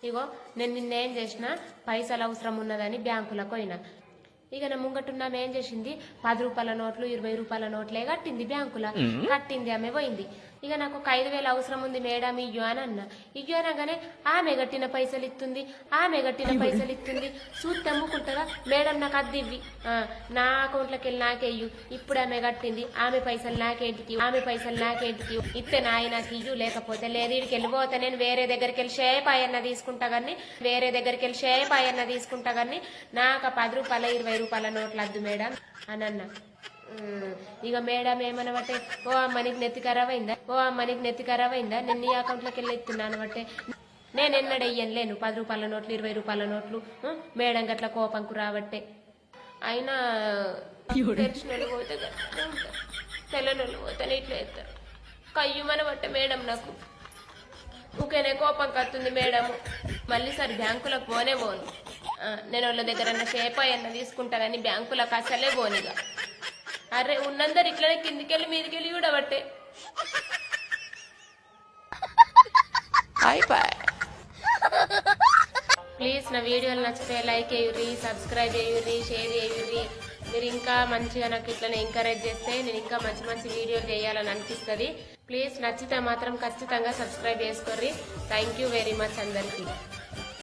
ఇగో నేను నిన్నేం చేసిన, పైసలు అవసరం ఉన్నదని బ్యాంకులకు పోయినా. ఇక నా ముంగటున్న ఆమె ఏం చేసింది, 10 రూపాయల నోట్లు 20 రూపాయల నోట్లే కట్టింది బ్యాంకులో. కట్టింది, ఆమె పోయింది. ఇక నాకు ఒక 5,000 అవసరం ఉంది మేడం ఇయ్యు అని అన్న. ఇయ్యు అనగానే ఆమె కట్టిన పైసలు ఇస్తుంది, ఆమె కట్టిన పైసలు ఇస్తుంది. చూస్తే అమ్ముకుంటుందా, మేడం నాకు అద్దె ఇవ్వి, నా అకౌంట్లోకి వెళ్ళి నాకేయ్యు, ఇప్పుడు ఆమె కట్టింది, ఆమె పైసలు నాకేంటికి, ఆమె పైసలు నాకేంటికి, ఇస్తే నాకు ఇయ్యు, లేకపోతే లేదు. ఇడికి వెళ్ళిపోతే నేను వేరే దగ్గరికి వెళ్ళి షేపాయన్న తీసుకుంటా కానీ, వేరే దగ్గరికి వెళ్ళి షేపాయన్న తీసుకుంటా కానీ నాకు 10 రూపాయల 20 రూపాయల నోట్లు వద్దు మేడం అని అన్న. ఇక మేడం ఏమనబట్టే, ఓ అమ్మ నీకు నెత్తి ఖరాబ్ అయిందా, ఓ అమ్మ నీకు నెత్తి ఖరాబ్ అయిందా, నేను నీ అకౌంట్లోకి వెళ్ళి ఎత్తున్నాను బట్టే, నేను ఎన్నడయ్యాను లేను 10 రూపాయల నోట్లు 20 రూపాయల నోట్లు, మేడం గట్ల కోపంకు రాబట్టే. అయినా తెలిసిన వాళ్ళు పోతే తెల్లని వాళ్ళు పోతేనే ఇట్లా ఎత్తారు. కయ్యమని బట్టే మేడం నాకు ఊకేనే కోపం కత్తుంది మేడం. మళ్ళీ సరే బ్యాంకులకు పోను. నేను వాళ్ళ దగ్గర షేపాయన్న తీసుకుంటా కానీ బ్యాంకులకు అసలే పోనిగా. అరే ఉన్నందరు ఇట్లనే కిందికెళ్ళి మీదికెళ్ళి కూడా బట్టే. ప్లీజ్ నా వీడియోలు నచ్చితే లైక్ చేయుర్రి, సబ్స్క్రైబ్ చేయుర్రి, షేర్ చేయుర్రి. మీరు ఇంకా మంచిగా నాకు ఇట్లనే ఎంకరేజ్ చేస్తే నేను ఇంకా మంచి మంచి వీడియోలు చేయాలని అనిపిస్తుంది. ప్లీజ్ నచ్చితే మాత్రం ఖచ్చితంగా సబ్స్క్రైబ్ చేసుకోర్రి. థ్యాంక్ యూ వెరీ మచ్ అందరికీ.